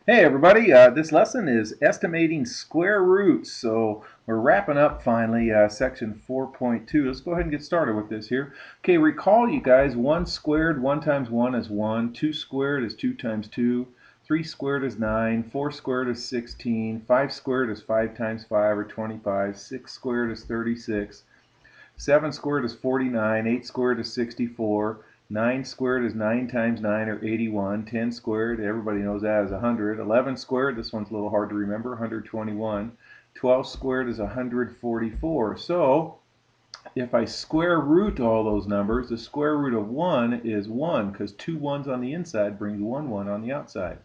Hey everybody, this lesson is estimating square roots. So we're wrapping up finally section 4.2. Let's go ahead and get started with this here. Okay, recall you guys, 1 squared, 1 times 1 is 1, 2 squared is 2 times 2, 3 squared is 9, 4 squared is 16, 5 squared is 5 times 5 or 25, 6 squared is 36, 7 squared is 49, 8 squared is 64, 9 squared is 9 times 9 or 81, 10 squared, everybody knows that is 100, 11 squared, this one's a little hard to remember, 121, 12 squared is 144. So if I square root all those numbers, the square root of 1 is 1 because two ones on the inside brings 1 on the outside.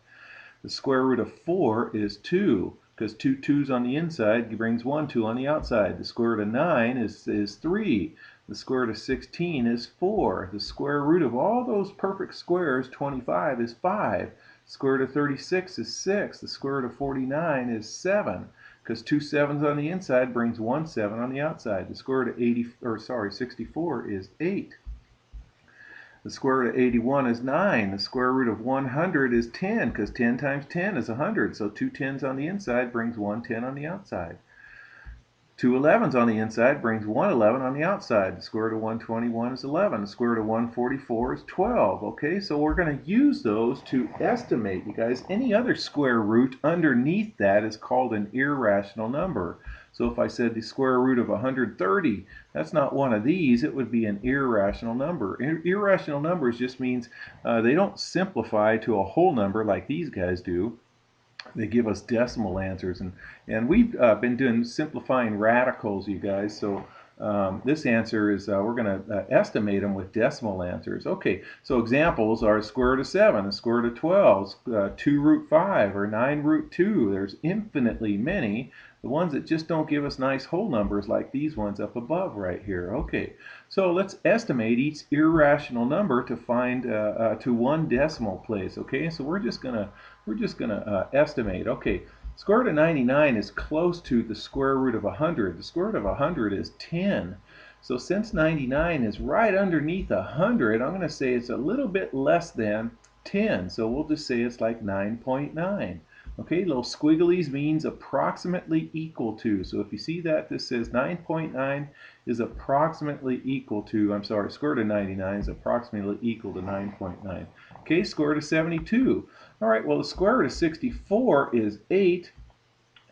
The square root of 4 is 2, because two 2's on the inside brings 1 2 on the outside. The square root of 9 is 3. The square root of 16 is 4. The square root of all those perfect squares, 25, is 5. The square root of 36 is 6. The square root of 49 is 7, because two 7's on the inside brings 1 7 on the outside. The square root of 64 is 8. The square root of 81 is 9. The square root of 100 is 10, because 10 times 10 is 100. So two 10's on the inside brings 1 10 on the outside. Two 11's on the inside brings 1 11 on the outside. The square root of 121 is 11. The square root of 144 is 12. Okay, so we're going to use those to estimate, you guys. Any other square root underneath that is called an irrational number. So if I said the square root of 130, that's not one of these. It would be an irrational number. Irrational numbers just means they don't simplify to a whole number like these guys do. They give us decimal answers, and we've been doing simplifying radicals, you guys. So this answer is we're going to estimate them with decimal answers. Okay, so examples are square root of 7, the square root of 12, 2 root 5, or 9 root 2. There's infinitely many. The ones that just don't give us nice whole numbers like these ones up above right here. Okay, so let's estimate each irrational number to find to one decimal place. Okay, so we're just gonna estimate. Okay, square root of 99 is close to the square root of 100. The square root of 100 is 10. So since 99 is right underneath 100, I'm going to say it's a little bit less than 10. So we'll just say it's like 9.9. Okay, little squigglies means approximately equal to. So if you see that, this says 9.9 is approximately equal to, I'm sorry, square root of 99 is approximately equal to 9.9. Okay, square root of 72. All right, well, the square root of 64 is 8,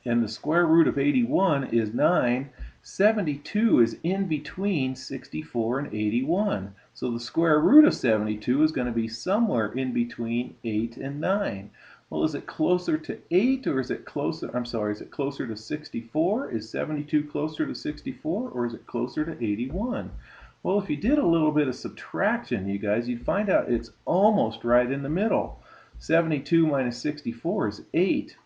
and the square root of 81 is 9. 72 is in between 64 and 81. So the square root of 72 is going to be somewhere in between 8 and 9. Well, is it closer to 8 or is it closer, is it closer to 64? Is 72 closer to 64 or is it closer to 81? Well, if you did a little bit of subtraction, you guys, you'd find out it's almost right in the middle. 72 minus 64 is 8.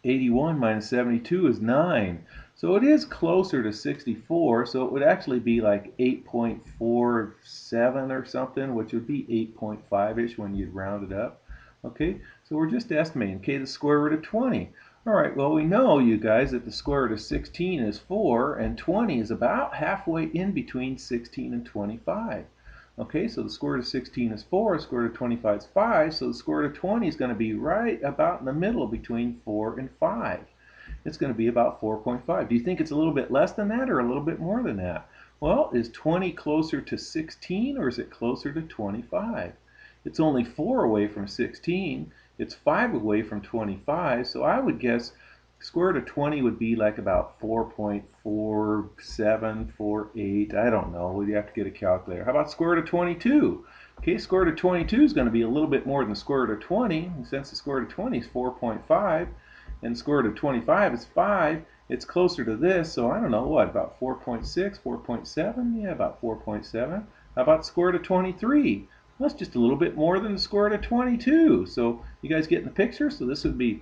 81 minus 72 is 9. So it is closer to 64, so it would actually be like 8.47 or something, which would be 8.5-ish when you'd round it up. Okay, so we're just estimating. Okay, the square root of 20. All right, well, we know, you guys, that the square root of 16 is 4, and 20 is about halfway in between 16 and 25. Okay, so the square root of 16 is 4, the square root of 25 is 5, so the square root of 20 is going to be right about in the middle between 4 and 5. It's going to be about 4.5. Do you think it's a little bit less than that or a little bit more than that? Well, is 20 closer to 16 or is it closer to 25? It's only 4 away from 16. It's 5 away from 25, so I would guess square root of 20 would be like about 4.4748. I don't know. You have to get a calculator. How about square root of 22? Okay, square root of 22 is going to be a little bit more than the square root of 20. And since the square root of 20 is 4.5 and the square root of 25 is 5, it's closer to this. So I don't know, what, about 4.6, 4.7? Yeah, about 4.7. How about square root of 23? Well, that's just a little bit more than the square root of 22. So you guys getting the picture? So this would be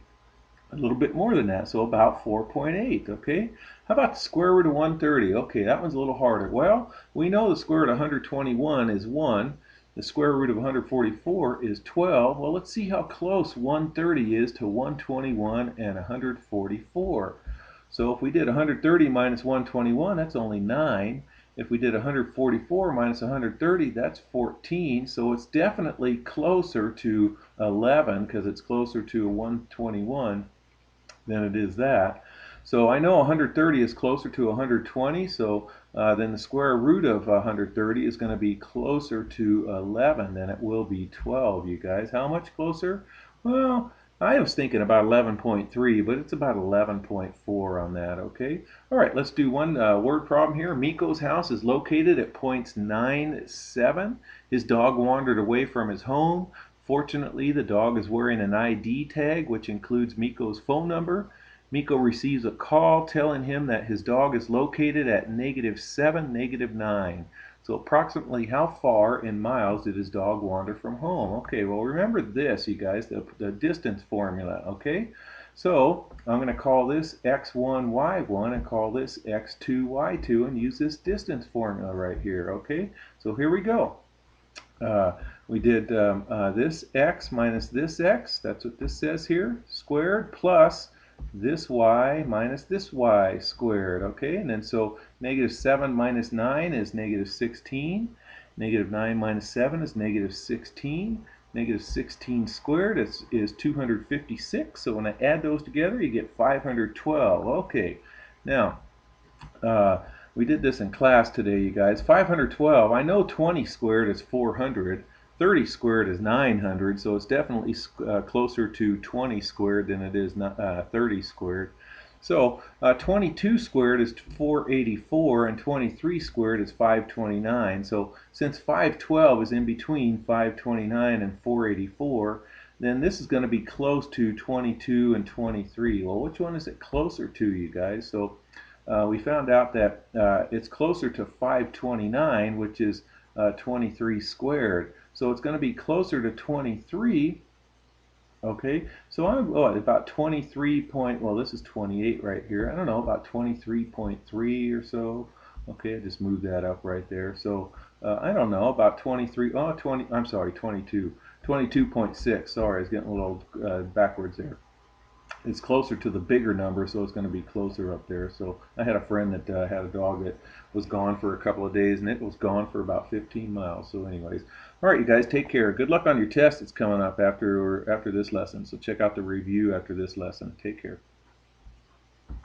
a little bit more than that, so about 4.8. Okay, how about the square root of 130? Okay, that one's a little harder. Well, we know the square root of 121 is 1. The square root of 144 is 12. Well, let's see how close 130 is to 121 and 144. So if we did 130 minus 121, that's only 9. If we did 144 minus 130, that's 14. So it's definitely closer to 11 because it's closer to 121 than it is that. So I know 130 is closer to 120, so then the square root of 130 is going to be closer to 11 than it will be 12, you guys. How much closer? Well, I was thinking about 11.3, but it's about 11.4 on that, okay? All right, let's do one word problem here. Miko's house is located at points 9, 7. His dog wandered away from his home. Fortunately, the dog is wearing an ID tag, which includes Miko's phone number. Miko receives a call telling him that his dog is located at -7, -9. So approximately how far in miles did his dog wander from home? Okay, well remember this, you guys, the distance formula, okay? So I'm going to call this x1, y1 and call this x2, y2 and use this distance formula right here, okay? So here we go. We did this x minus this x, that's what this says here, squared, plus this y minus this y squared, okay? And then so -7 minus 9 is -16. -9 minus 7 is -16. -16 squared is 256. So when I add those together, you get 512. Okay, now uh, we did this in class today, you guys. 512, I know 20 squared is 400. 30 squared is 900, so it's definitely closer to 20 squared than it is 30 squared. So 22 squared is 484, and 23 squared is 529. So since 512 is in between 529 and 484, then this is going to be close to 22 and 23. Well, which one is it closer to, you guys? So we found out that it's closer to 529, which is 23 squared. So it's going to be closer to 23. Okay, so I'm about 23 point, well this is 28 right here. I don't know, about 23.3 or so. Okay, I just moved that up right there. So I don't know, about 23, oh 20, I'm sorry, 22. 22.6, sorry, I was getting a little backwards there. It's closer to the bigger number, so it's going to be closer up there. So I had a friend that had a dog that was gone for a couple of days, and it was gone for about 15 miles. So anyways, all right, you guys, take care. Good luck on your test that's coming up after this lesson. So check out the review after this lesson. Take care.